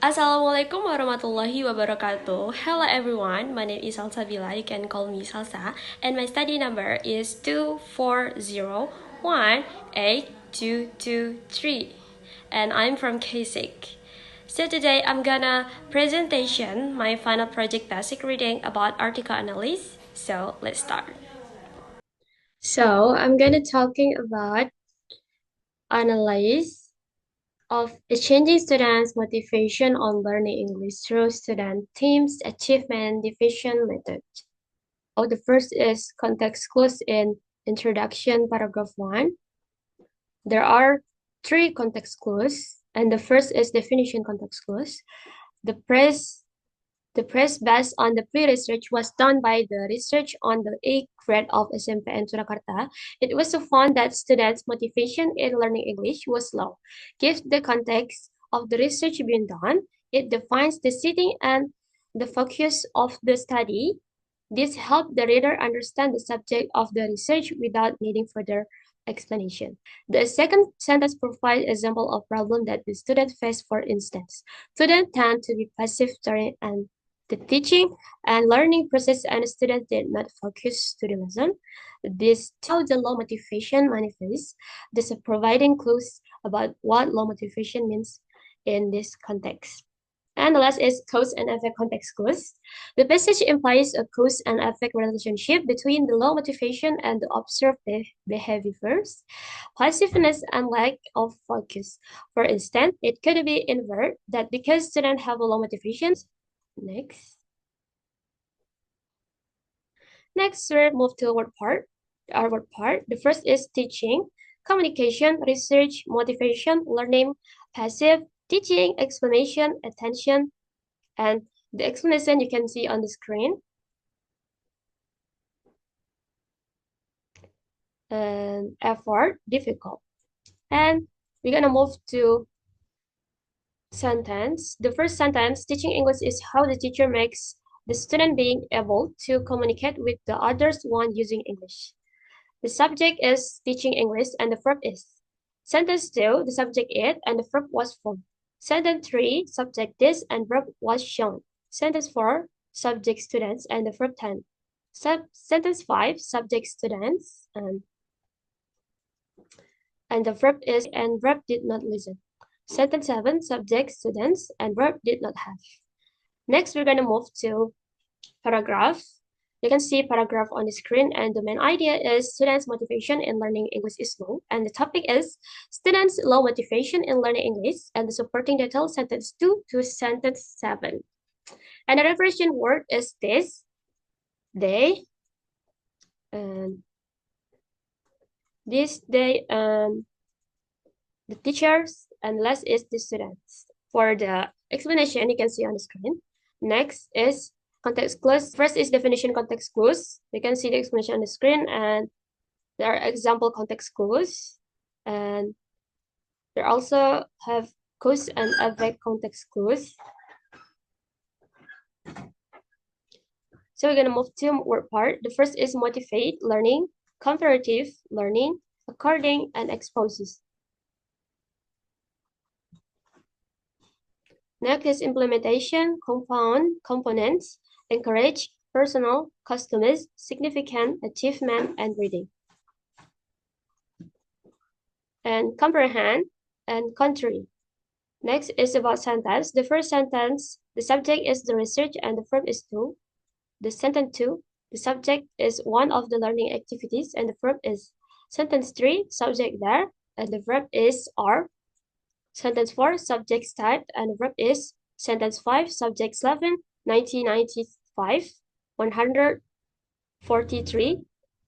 Assalamualaikum warahmatullahi wabarakatuh. Hello everyone, my name is SABILLA. You can call me Salsa, and my study number is 240182223, and I'm from K6. So today I'm gonna presentation my final project basic reading about article analysis. So let's start. So I'm gonna talking about analyze of changing students' motivation on learning English through student teams, achievement, division method. Oh, the first is context clues in introduction, paragraph 1. There are 3 context clues, and the first is definition context clues. The press The press based on the pre-research was done by the research on the 8th grade of SMPN Surakarta. It was found that students' motivation in learning English was low. Given the context of the research being done, it defines the setting and the focus of the study. This helped the reader understand the subject of the research without needing further explanation. The second sentence provides example of problem that the student face. For instance, students tend to be passive during the teaching and learning process, and students did not focus to the lesson. This how the low motivation manifests. This is providing clues about what low motivation means in this context. And the last is cause and effect context clues. The passage implies a cause and effect relationship between the low motivation and the observed behaviors, passiveness, and lack of focus. For instance, it could be inverted that because students have a low motivation. Next. Next, we'll move to our word part. The first is teaching, communication, research, motivation, learning, passive, teaching, explanation, attention, and the explanation you can see on the screen. And effort, difficult. And we're gonna move to sentence. The first sentence, teaching English is how the teacher makes the student being able to communicate with the others when using English. The subject is teaching English and the verb is. Sentence 2, the subject is and the verb was formed. Sentence 3, subject is and verb was shown. Sentence 4, subject students and the verb 10. Sentence 5, subject students and the verb is and verb did not listen. Sentence 7, subject students and verb did not have. Next, we're going to move to paragraph. You can see paragraph on the screen, and the main idea is students' motivation in learning English is low, and the topic is students' low motivation in learning English, and the supporting detail sentence 2 to sentence 7. And the reference word is this, they, and this, they, the teachers, and less is the students. For the explanation, you can see on the screen. Next is context clues. First is definition context clues. You can see the explanation on the screen, and there are example context clues. And there also have cause and effect context clues. So we're gonna move to word part. The first is motivate learning, comparative learning, according, and exposes. Next is implementation, compound, components, encourage, personal, customized, significant, achievement, and reading. And comprehend and contrary. Next is about sentence. The first sentence, the subject is the research and the verb is to. The sentence 2, the subject is one of the learning activities and the verb is. Sentence 3, subject there and the verb is are. Sentence 4, subject start and the verb is. Sentence 5, subject 11, 1995, 143,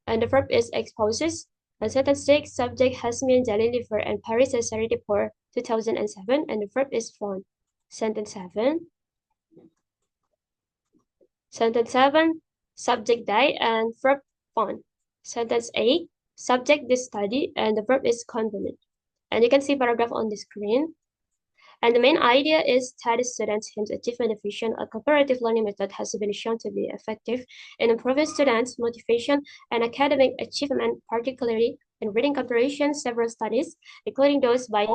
and the verb is exposes. And sentence 6, subject Hasmin Jalilifer and Paris Society for 2007, and the verb is found. Sentence 7. Sentence 7, subject die and verb found. Sentence 8, subject this study and the verb is convenient. And you can see paragraph on the screen. And the main idea is study students' hymns achievement efficient. A cooperative learning method has been shown to be effective in improving students' motivation and academic achievement, particularly in reading comprehension. Several studies, including those by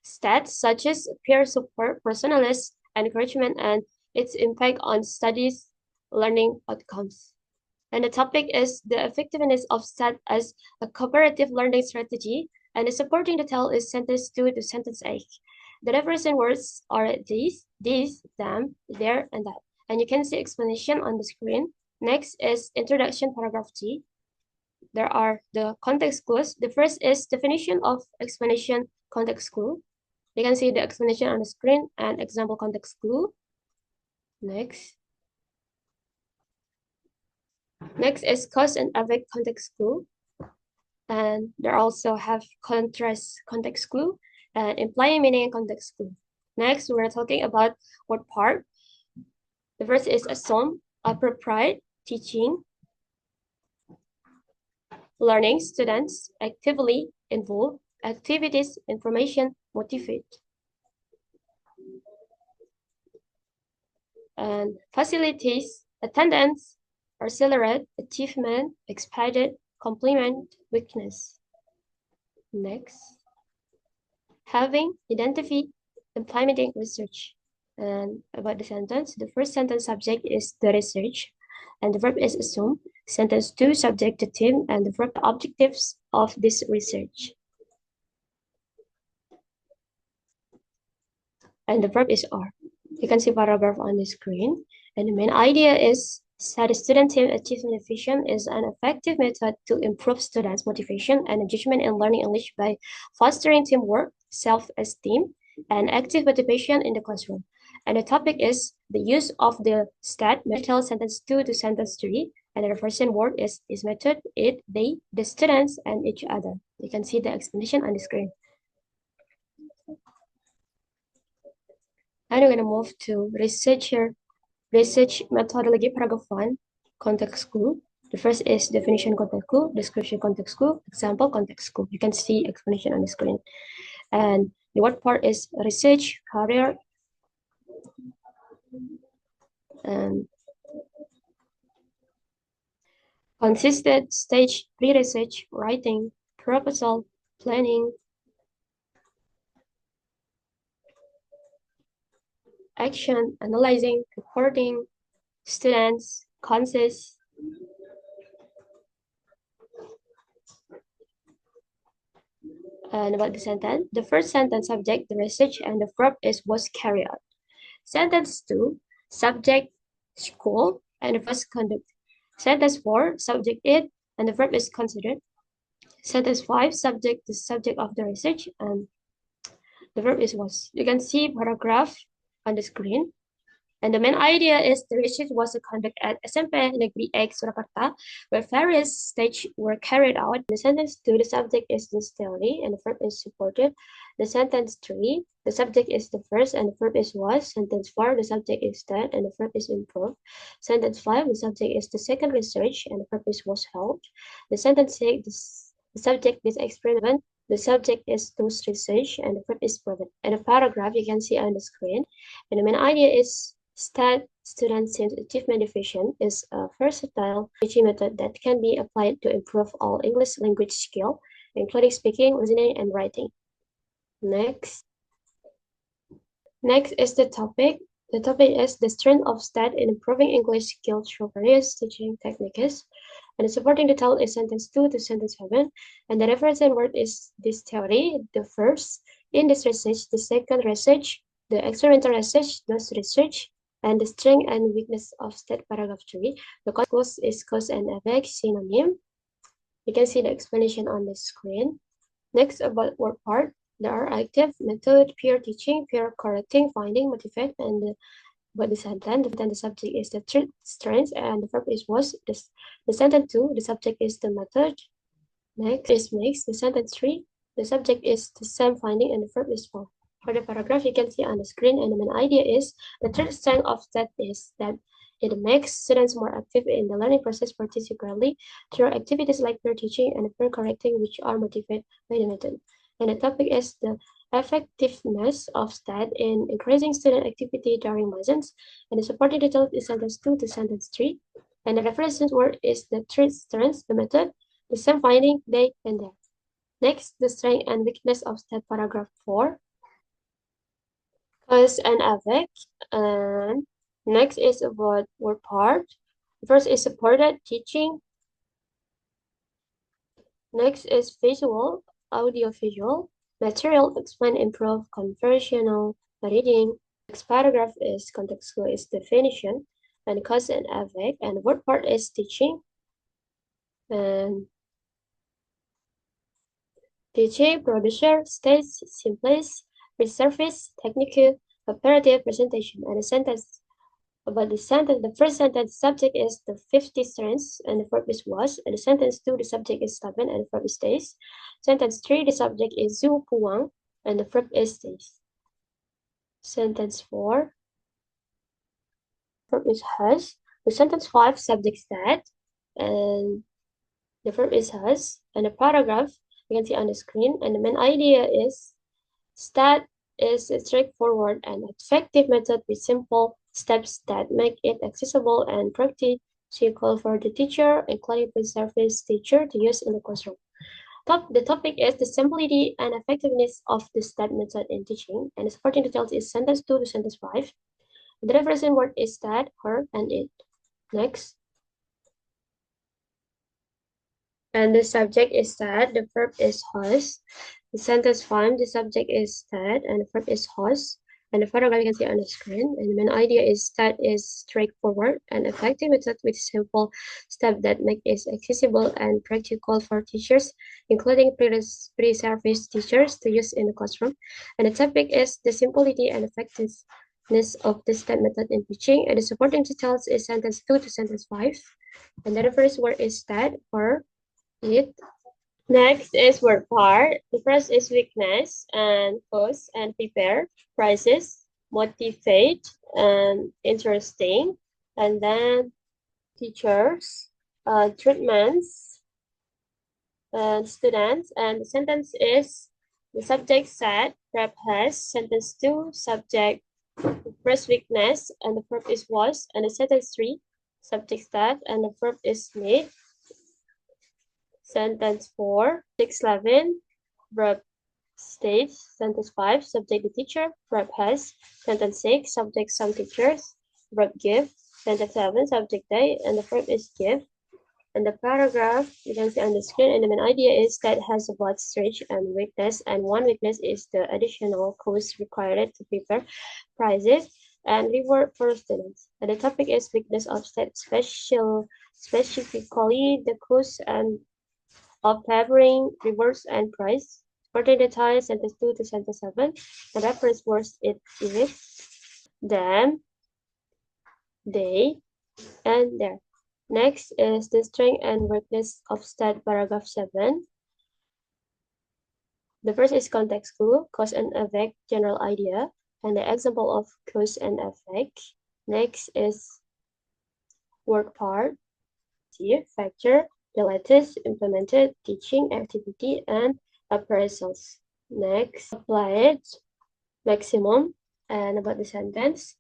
stats such as peer support, personalized encouragement, and its impact on studies learning outcomes. And the topic is the effectiveness of STAT as a cooperative learning strategy, and the supporting detail is sentence 2 to sentence 8. The reference words are these, them, there, and that. And you can see explanation on the screen. Next is introduction paragraph G. There are the context clues. The first is definition of explanation context clue. You can see the explanation on the screen and example context clue. Next. Next is cause and effect context clue. And there also have contrast context clue and implying meaning context clue. Next, we're talking about what part. The first is assume, appropriate, teaching, learning, students, actively involved, activities, information, motivate. And facilities, attendance, accelerate, achievement, expedite, complement, weakness. Next, having, identify, implementing research. And about the sentence, the first sentence subject is the research, and the verb is assume. Sentence 2, subject the theme, and the verb objectives of this research. And the verb is are. You can see paragraph on the screen. And the main idea is that student team achievement efficient is an effective method to improve students' motivation and engagement in learning English by fostering teamwork, self-esteem, and active participation in the classroom. And the topic is the use of the STAT method, sentence 2 to sentence 3. And the reference word is this method, it, they, the students, and each other. You can see the explanation on the screen. And we're going to move to research methodology, paragraph 1, context clue. The first is definition context clue, description context clue, example context clue. You can see explanation on the screen. And the what part is research, career, and consisted stage, pre-research, writing, proposal, planning, action, analyzing, reporting, students, consist. And about the sentence, the first sentence subject, the research, and the verb is was carried out. Sentence 2, subject, school, and the verb conduct. Sentence 4, subject it, and the verb is considered. Sentence 5, subject, the subject of the research, and the verb is was. You can see paragraph on the screen. And the main idea is the research was conducted at SMP Negeri X Surakarta, where various stages were carried out. The sentence 2, the subject is this theory, and the verb is supported. The sentence 3, the subject is the first, and the verb is was. Sentence 4, the subject is that, and the verb is improved. Sentence 5, the subject is the second research, and the verb is was held. The sentence 6, the subject is experiment. The subject is those research, and the verb is proven. And the paragraph you can see on the screen. And the main idea is STAT, student teams achievement efficient, is a versatile teaching method that can be applied to improve all English language skill, including speaking, listening, and writing. Next is the topic. The topic is the strength of STAT in improving English skills through various teaching techniques. And the supporting detail is sentence 2 to sentence 7. And the reference word is this theory, the first, in this research, the second research, the experimental research, those research, and the strength and weakness of STAT paragraph 3. The cause is cause and effect synonym. You can see the explanation on the screen. Next, about word part, there are active, method, peer teaching, peer correcting, finding, motivate, and about the sentence. Then the subject is the strength, and the verb is was. The sentence 2, the subject is the method. Next is makes. The sentence 3, the subject is the same finding, and the verb is for. For the paragraph, you can see on the screen, and the main idea is the third strength of that is that it makes students more active in the learning process, particularly through activities like peer teaching and peer correcting, which are motivated by the method. And the topic is the effectiveness of STAT in increasing student activity during lessons. And the supporting detail is sentence 2 to sentence 3. And the reference word is the third strength, the method, the same finding, they, and there. Next, the strength and weakness of STAT paragraph 4. cause and effect. And next is about word part. First is supported teaching. Next is visual, audio-visual. Material explain, improve, conversational reading. Next paragraph is contextual is definition and cause and effect. And word part is teaching. And DJ, producer, stage, simplest, resurface, technical, operative, presentation, and a sentence. About the sentence, the first sentence, subject is the 50 strengths, and the verb is was, and the sentence 2, the subject is stubborn, and the verb is stays. Sentence 3, the subject is Zhu Puang, and the verb is stays. Sentence 4, verb is has. The sentence 5, subject that, and the verb is has. And the paragraph, you can see on the screen, and the main idea is STAT is a straightforward and effective method with simple steps that make it accessible and practical for the teacher, including pre-service teacher, to use in the classroom. The topic is the simplicity and effectiveness of the STAT method in teaching, and the supporting details is sentence 2 to sentence 5. The referencing word is STAT, her, and it. Next. And the subject is STAT, the verb is has. The sentence 5, the subject is that, and the verb is host. And the paragraph you can see on the screen. And the main idea is that is straightforward and effective method with simple steps that make it accessible and practical for teachers, including pre-service teachers, to use in the classroom. And the topic is the simplicity and effectiveness of the step method in teaching. And the supporting details is sentence 2 to sentence 5. And the first word is that, or it. Next is word part. The first is weakness and cause and prepare, prices, motivate, and interesting. And then teachers, treatments, and students. And the sentence is the subject said, prep has. Sentence 2, subject, first weakness, and the verb is was. And the sentence 3, subject that, and the verb is made. Sentence 4, 611, verb stage. Sentence 5, subject the teacher, verb has. Sentence 6, subject some teachers, verb give. Sentence 7, subject they, and the verb is give. And the paragraph you can see on the screen, and the main idea is that has about strength and weakness, and one weakness is the additional cost required to prepare prizes and reward for students. And the topic is weakness of state specifically the cost and of preparing rewards and price. Further details, sentence 2 to sentence 7. The reference words it is, them, they, and there. Next is the strength and weakness of stat paragraph 7. The first is context clue, cause and effect, general idea, and the example of cause and effect. Next is word part, factor, the latest implemented teaching activity, and appraisals. Next, applied maximum, and about the sentence.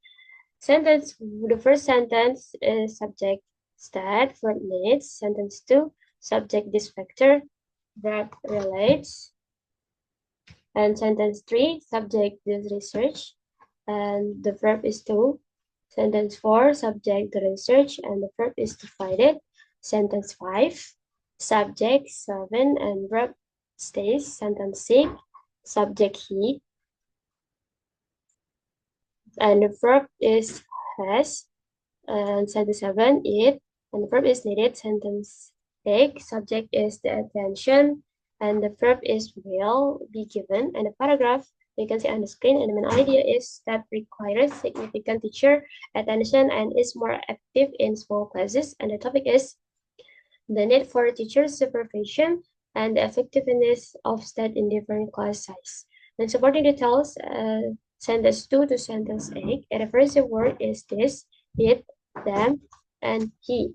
The first sentence is subject stat, verb needs. Sentence 2, subject this factor, verb relates. And sentence 3, subject this research, and the verb is to. Sentence 4, subject the research, and the verb is divided. Sentence 5, subject 7, and verb stays. Sentence 6, subject he, and the verb is has. And sentence 7, it, and the verb is needed. Sentence 8, subject is the attention, and the verb is will be given. And the paragraph you can see on the screen, and the main idea is that requires significant teacher attention and is more active in small classes. And the topic is the need for teacher supervision and the effectiveness of STAT in different class size. And supporting details, sentence 2 to sentence 8. And the first word is this, it, them, and he.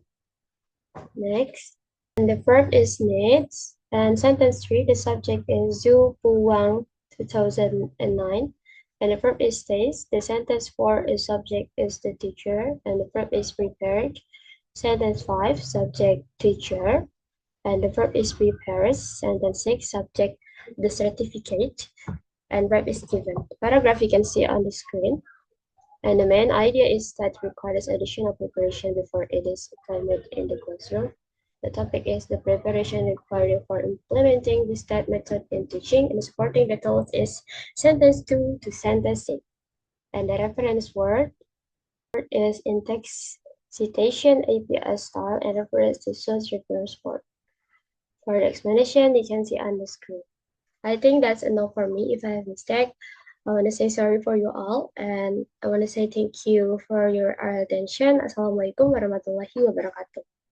Next. And the verb is needs. And sentence 3, the subject is Zhu Puwang 2009. And the verb is stays. The sentence 4 is subject is the teacher, and the verb is prepared. Sentence 5, subject teacher, and the verb is prepares. Sentence 6, subject the certificate, and verb is given. The paragraph you can see on the screen. And the main idea is that requires additional preparation before it is implemented in the classroom. The topic is the preparation required for implementing this type method in teaching, and supporting the tools is sentence 2 to sentence 6. And the reference word is in text citation, APS style, and reference to source reference word. For the explanation, you can see on the screen. I think that's enough for me. If I have mistake, I want to say sorry for you all, and I want to say thank you for your attention. Assalamualaikum warahmatullahi wabarakatuh.